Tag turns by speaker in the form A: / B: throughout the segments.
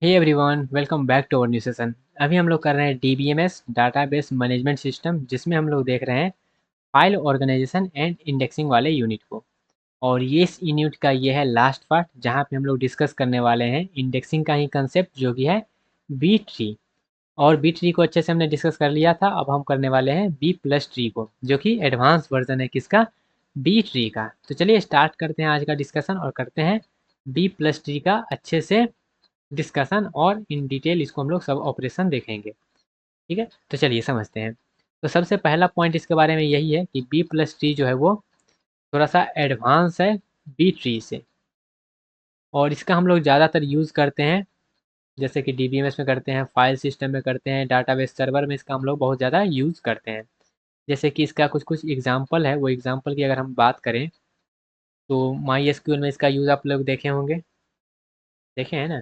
A: Hey everyone, welcome back to our new session. अभी हम लोग कर रहे हैं डीबीएमएस डाटाबेस मैनेजमेंट सिस्टम, जिसमें हम लोग देख रहे हैं फाइल ऑर्गेनाइजेशन एंड इंडेक्सिंग वाले यूनिट को। और ये इस यूनिट का ये है लास्ट पार्ट, जहाँ पे हम लोग डिस्कस करने वाले हैं इंडेक्सिंग का ही कंसेप्ट, जो कि है बी ट्री। और बी ट्री को अच्छे से हमने डिस्कस कर लिया था। अब हम करने वाले हैं बी प्लस ट्री को, जो कि एडवांस वर्जन है किसका, बी ट्री का। तो चलिए स्टार्ट करते हैं आज का डिस्कशन और करते हैं बी प्लस ट्री का अच्छे से डिस्कशन, और इन डिटेल इसको हम लोग सब ऑपरेशन देखेंगे। ठीक है, तो चलिए समझते हैं। तो सबसे पहला पॉइंट इसके बारे में यही है कि बी प्लस ट्री जो है वो थोड़ा सा एडवांस है बी ट्री से। और इसका हम लोग ज़्यादातर यूज़ करते हैं, जैसे कि डीबीएमएस में करते हैं, फाइल सिस्टम में करते हैं, डाटाबेस सर्वर में इसका हम लोग बहुत ज़्यादा यूज़ करते हैं। जैसे कि इसका कुछ कुछ एग्जाम्पल है, वो एग्जाम्पल की अगर हम बात करें तो माई एसक्यूएल में इसका यूज़ आप लोग देखे होंगे, देखे हैं ना।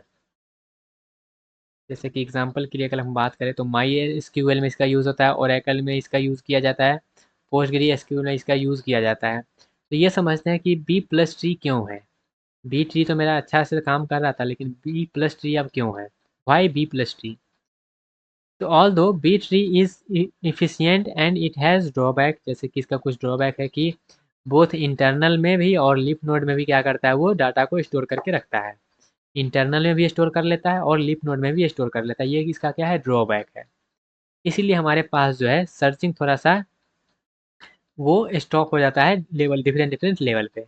A: जैसे कि एग्जांपल के लिए अगर हम बात करें तो माई एसक्यूएल में इसका यूज़ होता है, ओरेकल में इसका यूज़ किया जाता है, पोस्टग्री एसक्यूएल में इसका यूज़ किया जाता है। तो ये समझते हैं कि बी प्लस ट्री क्यों है। बी ट्री तो मेरा अच्छा से काम कर रहा था, लेकिन बी प्लस ट्री अब क्यों है, वाई बी प्लस ट्री। तो although B tree is efficient and it has drawback, जैसे कि इसका कुछ ड्रॉबैक है कि बोथ इंटरनल में भी और लीफ नोड में भी क्या करता है, वो डाटा को स्टोर करके रखता है। इंटरनल में भी स्टोर कर लेता है और लीफ नोड में भी स्टोर कर लेता है। ये इसका क्या है, ड्रॉबैक है। इसीलिए हमारे पास जो है सर्चिंग थोड़ा सा वो स्टॉप हो जाता है लेवल, डिफरेंट डिफरेंट लेवल पे।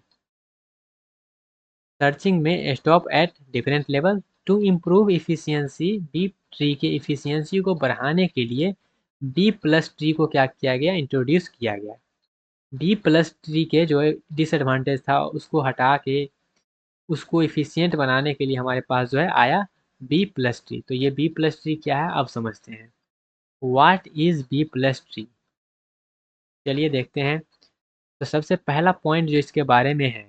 A: सर्चिंग में stop at different level. To improve efficiency, B tree के इफिशियंसी को बढ़ाने के लिए बी प्लस ट्री को क्या किया गया, इंट्रोड्यूस किया गया। बी प्लस ट्री के जो डिसएडवांटेज था उसको हटा के उसको इफिशियंट बनाने के लिए हमारे पास जो है आया बी प्लस ट्री। तो ये बी प्लस ट्री क्या है, अब समझते हैं। What is B plus tree, चलिए देखते हैं। तो सबसे पहला पॉइंट जो इसके बारे में है,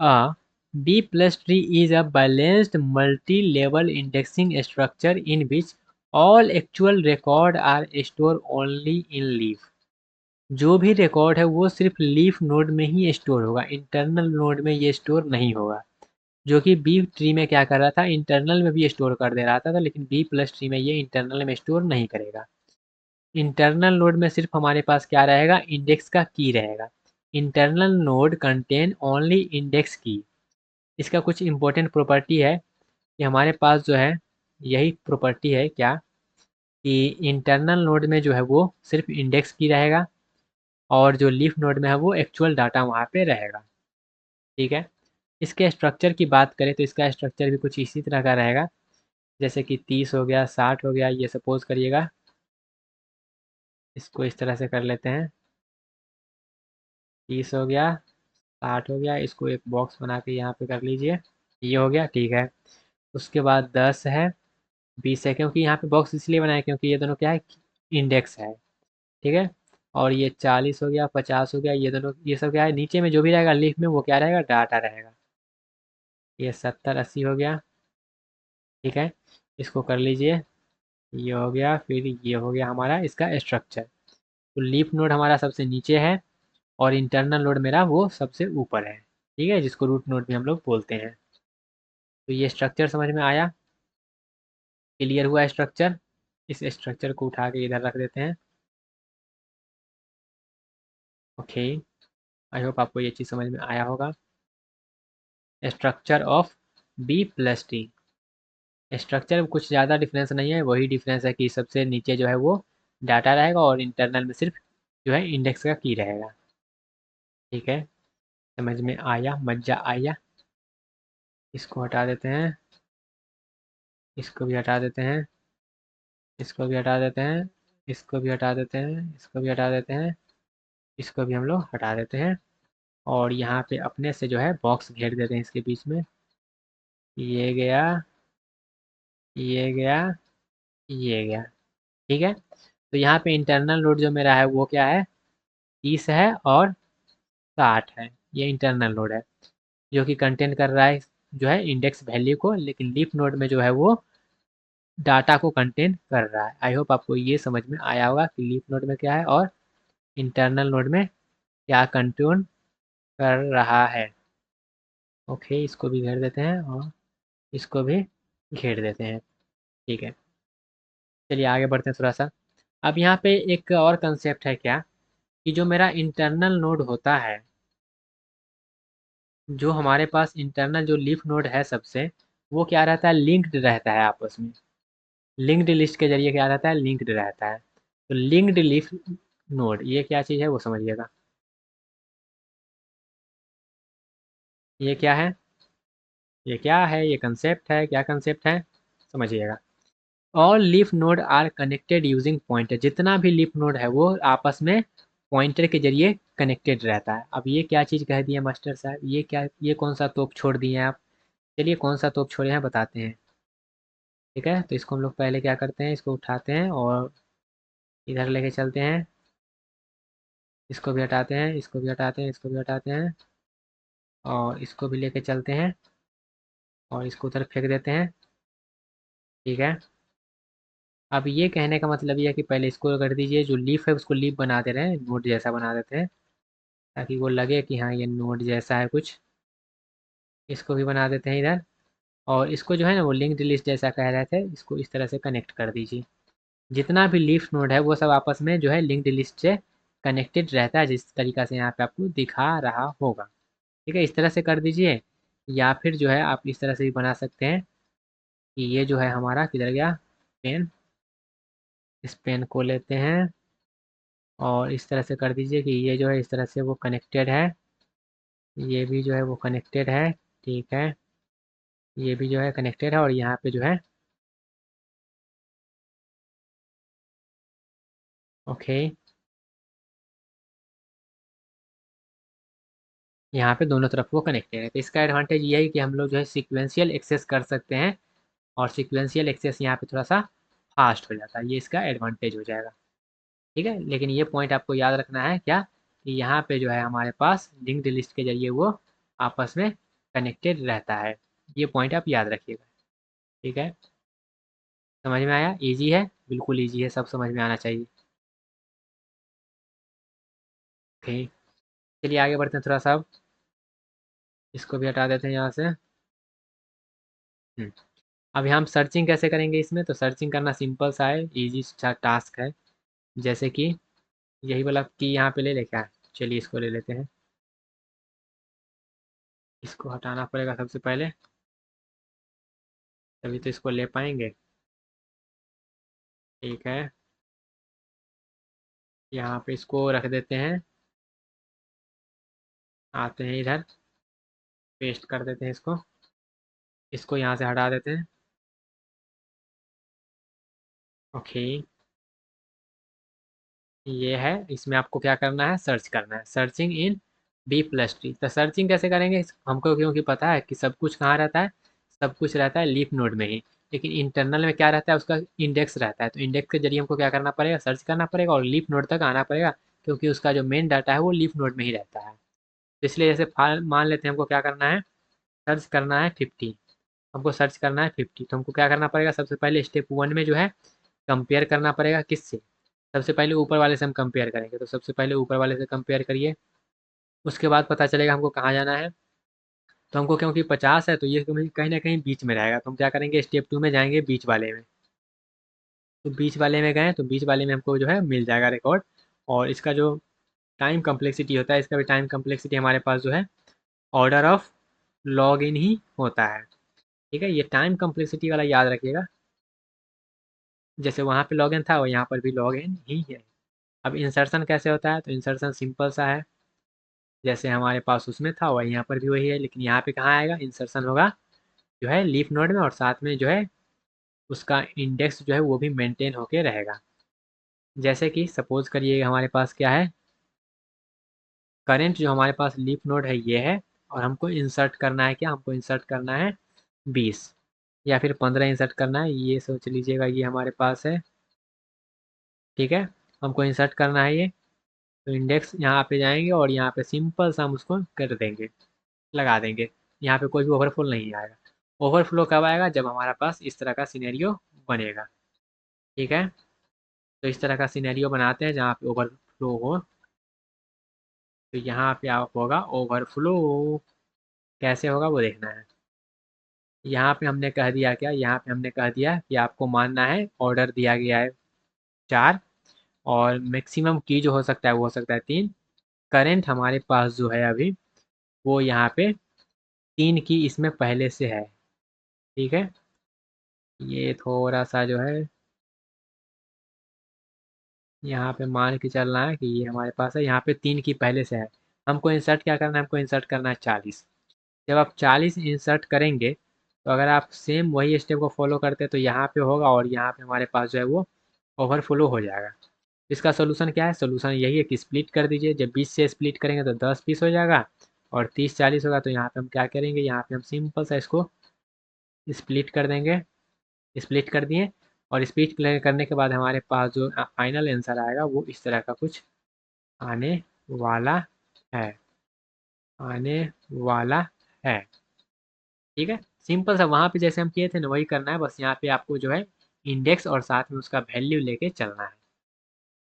A: A B plus tree is a balanced multi-level indexing structure in which all actual record are stored only in leaf। जो भी रिकॉर्ड है वो सिर्फ लीफ नोड में ही स्टोर होगा, इंटरनल नोड में ये स्टोर नहीं होगा। जो कि बी ट्री में क्या कर रहा था, इंटरनल में भी स्टोर कर दे रहा था, लेकिन बी प्लस ट्री में ये इंटरनल में स्टोर नहीं करेगा। इंटरनल नोड में सिर्फ हमारे पास क्या रहेगा, इंडेक्स का की रहेगा। Internal node contain only index की। इसका कुछ इंपॉर्टेंट प्रॉपर्टी है कि हमारे पास जो है यही प्रॉपर्टी है क्या, कि इंटरनल नोड में जो है वो सिर्फ इंडेक्स की रहेगा, और जो लीफ नोड में है वो एक्चुअल डाटा वहाँ पे रहेगा। ठीक है। इसके स्ट्रक्चर की बात करें तो इसका स्ट्रक्चर भी कुछ इसी तरह का रहेगा, जैसे कि 30 हो गया, 60 हो गया, ये सपोज करिएगा। इसको इस तरह से कर लेते हैं, 30 हो गया, 60 हो गया, इसको एक बॉक्स बना के यहाँ पे कर लीजिए, ये हो गया। ठीक है। उसके बाद 10 है, 20 है, क्योंकि यहाँ पे बॉक्स इसलिए बनाया क्योंकि ये दोनों क्या है, इंडेक्स है। ठीक है। और ये 40 हो गया, 50 हो गया, ये दोनों, ये सब क्या है, नीचे में जो भी रहेगा लीफ में वो क्या रहेगा, डाटा रहेगा। ये 70 80 हो गया। ठीक है। इसको कर लीजिए, ये हो गया, फिर ये हो गया हमारा इसका स्ट्रक्चर। तो लीफ नोड हमारा सबसे नीचे है, और इंटरनल नोड मेरा वो सबसे ऊपर है। ठीक है, जिसको रूट नोड भी हम लोग बोलते हैं। तो ये स्ट्रक्चर समझ में आया, क्लियर हुआ स्ट्रक्चर। इस स्ट्रक्चर को उठा के इधर रख देते हैं। ओके, आई होप आपको ये चीज़ समझ में आया होगा। Structure of B plus tree, structure में कुछ ज़्यादा डिफरेंस नहीं है, वही डिफरेंस है कि सबसे नीचे जो है वो डाटा रहेगा, और इंटरनल में सिर्फ जो है इंडेक्स का की रहेगा। ठीक है, समझ में आया, मजा आया। इसको हटा देते हैं, इसको भी हटा देते हैं, इसको भी हटा देते हैं, इसको भी हटा देते हैं, इसको भी हटा देते हैं, इसको भी हम लोग हटा देते हैं। और यहाँ पे अपने से जो है बॉक्स घेर देते हैं इसके बीच में। ये गया, ये गया, ये गया। ठीक है। तो यहाँ पे इंटरनल लोड जो मेरा है वो क्या है, 30 है और 60 है। ये इंटरनल लोड है जो कि कंटेन कर रहा है जो है इंडेक्स वैल्यू को, लेकिन लीफ नोड में जो है वो डाटा को कंटेन कर रहा है। आई होप आपको ये समझ में आया होगा कि लीफ नोड में क्या है और इंटरनल नोड में क्या कंटेन कर रहा है। ओके, इसको भी घेर देते हैं और इसको भी घेर देते हैं। ठीक है, चलिए आगे बढ़ते हैं थोड़ा सा। अब यहाँ पे एक और कंसेप्ट है क्या, कि जो मेरा इंटरनल नोड होता है, जो हमारे पास इंटरनल जो लीफ नोड है सबसे, वो क्या रहता है, लिंक्ड रहता है आपस में। लिंक्ड लिस्ट के जरिए क्या रहता है, लिंक्ड रहता है। तो लिंक्ड लीफ नोड ये क्या चीज़ है वो समझिएगा। ये क्या है, ये क्या है, ये कंसेप्ट है, क्या कंसेप्ट है, समझिएगा। All leaf node are connected using pointer. जितना भी लीफ नोड है वो आपस में पॉइंटर के जरिए कनेक्टेड रहता है। अब ये क्या चीज़ कह दिए मास्टर साहब, ये क्या, ये कौन सा तोप छोड़ दिए हैं आप। चलिए कौन सा तोप छोड़े हैं बताते हैं। ठीक है, तो इसको हम लोग पहले क्या करते हैं, इसको उठाते हैं और इधर लेके चलते हैं। इसको भी हटाते हैं, इसको भी हटाते हैं, इसको भी हटाते हैं, और इसको भी लेके चलते हैं, और इसको उधर फेंक देते हैं। ठीक है, अब ये कहने का मतलब ये है कि पहले इसको कर दीजिए, जो लीफ है उसको लीफ बना दे रहे हैं, नोड जैसा बना देते हैं, ताकि वो लगे कि हाँ ये नोड जैसा है कुछ। इसको भी बना देते हैं इधर, और इसको जो है ना वो लिंक्ड लिस्ट जैसा कह रहे थे, इसको इस तरह से कनेक्ट कर दीजिए। जितना भी लीफ नोड है वो सब आपस में जो है लिंक्ड लिस्ट से कनेक्टेड रहता है, जिस तरीका से यहाँ पे आपको दिखा रहा होगा। ठीक है, इस तरह से कर दीजिए, या फिर जो है आप इस तरह से भी बना सकते हैं कि ये जो है हमारा किधर गया पेन, इस पेन को लेते हैं और इस तरह से कर दीजिए कि ये जो है इस तरह से वो कनेक्टेड है, ये भी जो है वो कनेक्टेड है। ठीक है, ये भी जो है कनेक्टेड है, और यहाँ पे जो है ओके, यहाँ पे दोनों तरफ वो कनेक्टेड है। तो इसका एडवांटेज ये है कि हम लोग जो है सीक्वेंशियल एक्सेस कर सकते हैं, और सीक्वेंशियल एक्सेस यहाँ पे थोड़ा सा फास्ट हो जाता है, ये इसका एडवांटेज हो जाएगा। ठीक है, लेकिन ये पॉइंट आपको याद रखना है क्या, कि यहाँ पे जो है हमारे पास लिंक्ड लिस्ट के जरिए वो आपस में कनेक्टेड रहता है। ये पॉइंट आप याद रखिएगा। ठीक है, समझ में आया, इजी है, बिल्कुल इजी है, सब समझ में आना चाहिए। ओके, चलिए आगे बढ़ते हैं थोड़ा सा अब। इसको भी हटा देते हैं यहाँ से। अभी हम सर्चिंग कैसे करेंगे इसमें, तो सर्चिंग करना सिंपल सा है, इजी सा टास्क है। जैसे कि यही वाला की यहाँ पे ले ले क्या, चलिए इसको ले लेते हैं। इसको हटाना पड़ेगा सबसे पहले, तभी तो इसको ले पाएंगे। ठीक है, यहाँ पे इसको रख देते हैं, आते हैं इधर, पेस्ट कर देते हैं इसको यहाँ से हटा देते हैं। ओके, ये है, इसमें आपको क्या करना है, सर्च करना है, searching in B plus tree. तो सर्चिंग कैसे करेंगे, हमको क्योंकि पता है कि सब कुछ कहाँ रहता है, सब कुछ रहता है लीफ नोड में ही, लेकिन इंटरनल में क्या रहता है, उसका इंडेक्स रहता है। तो इंडेक्स के जरिए हमको क्या करना पड़ेगा, सर्च करना पड़ेगा और लीफ नोड तक आना पड़ेगा, क्योंकि उसका जो मेन डाटा है वो लीफ नोड में ही रहता है। तो इसलिए जैसे मान लेते हैं हमको क्या करना है, सर्च करना है 50, हमको सर्च करना है 50, तो हमको क्या करना पड़ेगा, सबसे पहले स्टेप 1 में जो है कंपेयर करना पड़ेगा किससे, सबसे पहले ऊपर वाले से हम कंपेयर करेंगे। तो सबसे पहले ऊपर वाले से कंपेयर करिए, उसके बाद पता चलेगा हमको कहाँ जाना है। तो हमको क्योंकि 50 है तो ये कहीं ना कहीं बीच में रहेगा, तो हम क्या करेंगे, स्टेप 2 में जाएंगे बीच वाले में। तो बीच वाले में गए तो बीच वाले में हमको जो है मिल जाएगा रिकॉर्ड, और इसका जो टाइम कम्प्लेक्सिटी होता है, इसका भी टाइम कम्प्लेक्सिटी हमारे पास जो है ऑर्डर ऑफ लॉग इन ही होता है। ठीक है, ये टाइम कम्प्लेक्सिटी वाला याद रखिएगा, जैसे वहाँ पे लॉग इन था और यहाँ पर भी लॉग इन ही है। अब इंसर्शन कैसे होता है, तो इंसर्शन सिंपल सा है, जैसे हमारे पास उसमें था वही यहाँ पर भी वही है, लेकिन यहाँ पे कहाँ आएगा, इंसर्शन होगा जो है लीफ नोड में, और साथ में जो है उसका इंडेक्स जो है वो भी मेंटेन होके रहेगा। जैसे कि सपोज करिए हमारे पास क्या है, करंट जो हमारे पास लीफ नोड है ये है, और हमको इंसर्ट करना है क्या, हमको इंसर्ट करना है 20 या फिर 15 इंसर्ट करना है, ये सोच लीजिएगा, ये हमारे पास है। ठीक है, हमको इंसर्ट करना है ये, तो इंडेक्स यहाँ पे जाएंगे और यहाँ पे सिंपल सा हम उसको कर देंगे, लगा देंगे। यहाँ पे कोई भी ओवरफ्लो नहीं आएगा। ओवरफ्लो कब आएगा, जब हमारे पास इस तरह का सिनेरियो बनेगा। ठीक है, तो इस तरह का सिनेरियो बनाते हैं जहाँ पे ओवरफ्लो हो, तो यहाँ पे आप होगा ओवरफ्लो, कैसे होगा वो देखना है। यहाँ पे हमने कह दिया क्या, यहाँ पे हमने कह दिया कि आपको मानना है ऑर्डर दिया गया है 4 और मैक्सिमम की जो हो सकता है वो हो सकता है 3। करंट हमारे पास जो है अभी वो यहाँ पे 3 की इसमें पहले से है। ठीक है, ये थोड़ा सा जो है यहाँ पे मान के चलना है कि ये हमारे पास है, यहाँ पे 3 की पहले से है। हमको इंसर्ट क्या करना है, हमको इंसर्ट करना है 40। जब आप 40 इंसर्ट करेंगे तो अगर आप सेम वही स्टेप को फॉलो करते हैं तो यहाँ पे होगा और यहाँ पे हमारे पास जो है वो ओवरफ्लो हो जाएगा। इसका सोल्यूशन क्या है, सोल्यूशन यही है कि स्प्लिट कर दीजिए। जब 20 से स्प्लिट करेंगे तो 10 पीस हो जाएगा और 30-40 होगा। तो यहाँ पे हम क्या करेंगे, यहाँ पे हम सिंपल सा इसको स्प्लिट कर देंगे। स्प्लिट कर दिए और स्प्लिट करने के बाद हमारे पास जो फाइनल आंसर आएगा वो इस तरह का कुछ आने वाला है, आने वाला है। ठीक है, सिंपल सा वहाँ पे जैसे हम किए थे ना वही करना है, बस यहाँ पे आपको जो है इंडेक्स और साथ में उसका वैल्यू लेके चलना है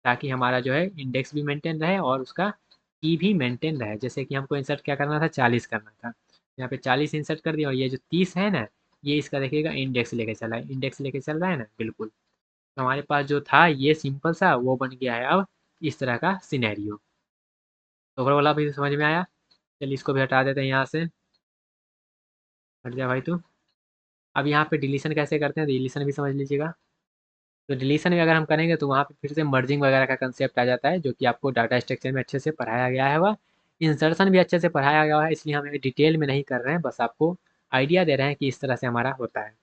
A: ताकि हमारा जो है इंडेक्स भी मेंटेन रहे और उसका की भी मेंटेन रहे। जैसे कि हमको इंसर्ट क्या करना था, 40 करना था, यहाँ पे 40 इंसर्ट कर दिया और ये जो 30 है ना ये इसका देखिएगा इंडेक्स लेके चला है, इंडेक्स लेके चल रहा है ना बिल्कुल। तो हमारे पास जो था ये सिंपल सा वो बन गया है अब इस तरह का सिनेरियो। तो ओवरऑल अभी समझ में आया। चलिए इसको भी हटा देते हैं यहाँ से, हट जा भाई तू। अब यहाँ पे डिलीशन कैसे करते हैं, डिलीशन भी समझ लीजिएगा। तो डिलीशन में अगर हम करेंगे तो वहाँ पे फिर से मर्जिंग वगैरह का कंसेप्ट आ जाता है जो कि आपको डाटा स्ट्रक्चर में अच्छे से पढ़ाया गया है। वह इंसर्शन भी अच्छे से पढ़ाया गया है, इसलिए हम डिटेल में नहीं कर रहे हैं, बस आपको आइडिया दे रहे हैं कि इस तरह से हमारा होता है।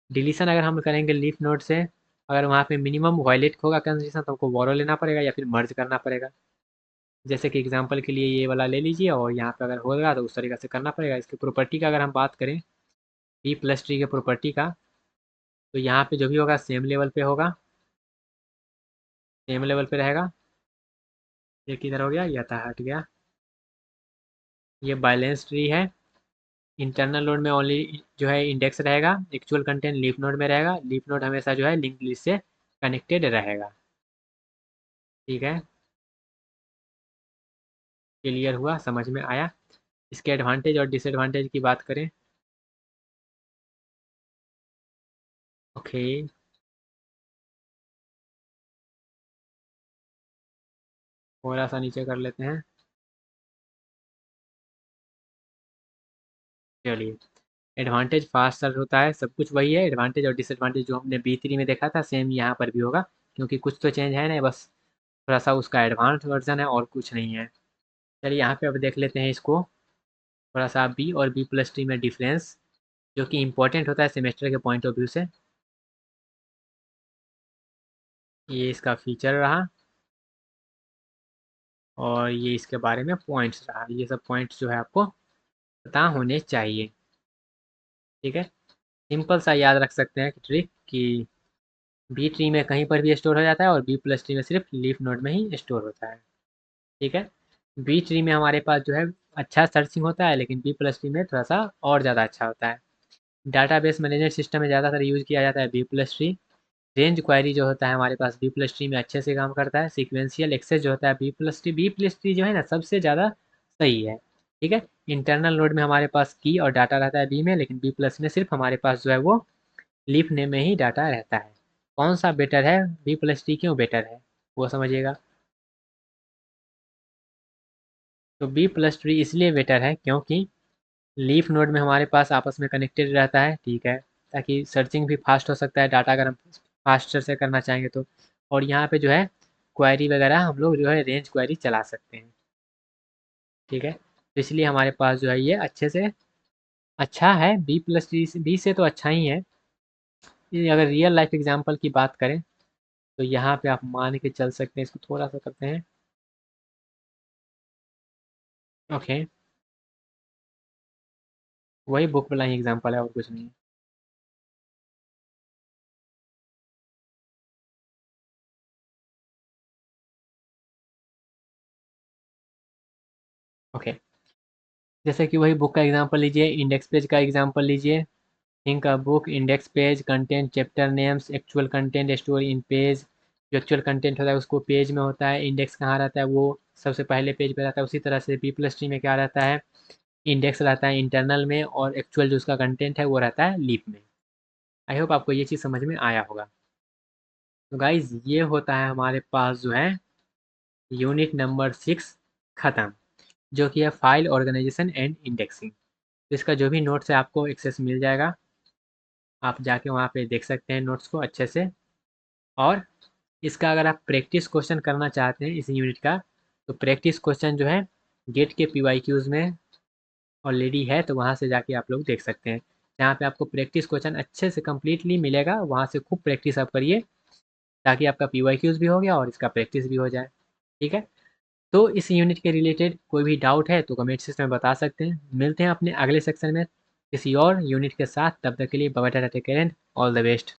A: डिलीशन अगर हम करेंगे लीफ नोड से, अगर वहाँ पे मिनिमम वायलेट होगा कंडीशन तो हमको बोरो लेना पड़ेगा या फिर मर्ज करना पड़ेगा। जैसे कि एग्जांपल के लिए ये वाला ले लीजिए और यहाँ पे अगर होगा तो उस तरीके से करना पड़ेगा। इसकी प्रॉपर्टी का अगर हम बात करें बी प्लस ट्री के प्रॉपर्टी का, तो यहाँ पे जो भी होगा सेम लेवल पे होगा, सेम लेवल पे रहेगा। ये किधर हो गया, ये था हट गया। ये बैलेंस ट्री है। इंटरनल नोड में ओनली जो है इंडेक्स रहेगा, एक्चुअल कंटेंट लीफ नोड में रहेगा। लीफ नोड हमेशा जो है लिंक लिस्ट से कनेक्टेड रहेगा। ठीक है, क्लियर हुआ, समझ में आया। इसके एडवांटेज और डिसएडवांटेज की बात करें, ओके थोड़ा सा नीचे कर लेते हैं। चलिए, एडवांटेज फास्ट सर्च होता है, सब कुछ वही है। एडवांटेज और डिसएडवांटेज जो हमने B3 में देखा था सेम यहाँ पर भी होगा, क्योंकि कुछ तो चेंज है नहीं, बस थोड़ा सा उसका एडवांस वर्जन है और कुछ नहीं है। चलिए यहाँ पे अब देख लेते हैं इसको थोड़ा सा बी और बी प्लस ट्री में डिफरेंस, जो कि इम्पोर्टेंट होता है सेमेस्टर के पॉइंट ऑफ व्यू से। ये इसका फीचर रहा और ये इसके बारे में पॉइंट्स रहा। ये सब पॉइंट्स जो है आपको पता होने चाहिए। ठीक है, सिंपल सा याद रख सकते हैं कि ट्रिक कि बी ट्री में कहीं पर भी स्टोर हो जाता है और बी प्लस ट्री में सिर्फ लीफ नोड में ही स्टोर होता है। ठीक है, बी ट्री में हमारे पास जो है अच्छा सर्चिंग होता है, लेकिन बी प्लस ट्री में थोड़ा सा और ज़्यादा अच्छा होता है। डाटाबेस मैनेजमेंट सिस्टम में ज़्यादातर यूज़ किया जाता है B plus tree. Range query जो होता है हमारे पास बी प्लस ट्री में अच्छे से काम करता है। सीक्वेंशियल एक्सेस जो होता है बी प्लस ट्री जो है ना सबसे ज़्यादा सही है। ठीक है, इंटरनल नोड में हमारे पास की और डाटा रहता है बी में, लेकिन बी प्लस में सिर्फ हमारे पास जो है वो लीफ नेम में ही डाटा रहता है। कौन सा बेटर है, बी प्लस टी क्यों बेटर है वो समझिएगा। तो बी प्लस ट्री इसलिए बेटर है क्योंकि लीफ नोड में हमारे पास आपस में कनेक्टेड रहता है। ठीक है, ताकि सर्चिंग भी फास्ट हो सकता है डाटा अगर हम फास्टर से करना चाहेंगे तो। और यहाँ पे जो है क्वेरी वगैरह हम लोग जो है रेंज क्वेरी चला सकते हैं। ठीक है, तो इसलिए हमारे पास जो है ये अच्छे से अच्छा है। बी प्लस टी बी से तो अच्छा ही है। ये अगर रियल लाइफ एग्जांपल की बात करें तो यहाँ पे आप मान के चल सकते हैं, इसको थोड़ा सा करते हैं। ओके, वही बुक वाला ही एग्जांपल है और कुछ नहीं है। ओके, जैसे कि वही बुक का एग्जांपल लीजिए, इंडेक्स पेज का एग्जांपल लीजिए। Think a book, index page, content, chapter names, actual content store in page. जो एक्चुअल कंटेंट होता है उसको पेज में होता है, इंडेक्स कहाँ रहता है वो सबसे पहले पेज पे रहता है। उसी तरह से बी प्लस ट्री में क्या रहता है, इंडेक्स रहता है इंटरनल में और एक्चुअल जो उसका कंटेंट है वो रहता है लीप में। आई होप आपको ये चीज़ समझ में आया होगा। तो गाइज़ ये होता है हमारे पास जो है यूनिट नंबर 6 ख़त्म, जो कि है फाइल ऑर्गेनाइजेशन एंड इंडेक्सिंग। इसका जो भी नोट्स है आपको एक्सेस मिल जाएगा, आप जाके वहाँ पे देख सकते हैं नोट्स को अच्छे से। और इसका अगर आप प्रैक्टिस क्वेश्चन करना चाहते हैं इस यूनिट का, तो प्रैक्टिस क्वेश्चन जो है गेट के पीवाईक्यूज़ में ऑलरेडी है, तो वहाँ से जाके आप लोग देख सकते हैं। जहाँ पे आपको प्रैक्टिस क्वेश्चन अच्छे से कंप्लीटली मिलेगा, वहाँ से खूब प्रैक्टिस आप करिए, ताकि आपका पीवाईक्यूज़ भी हो गया और इसका प्रैक्टिस भी हो जाए। ठीक है? तो इस यूनिट के रिलेटेड कोई भी डाउट है तो कमेंट सेक्शन में बता सकते हैं। मिलते हैं अपने अगले सेक्शन में किसी और यूनिट के साथ, तब तक के लिए bye bye, tata, take care and all the best.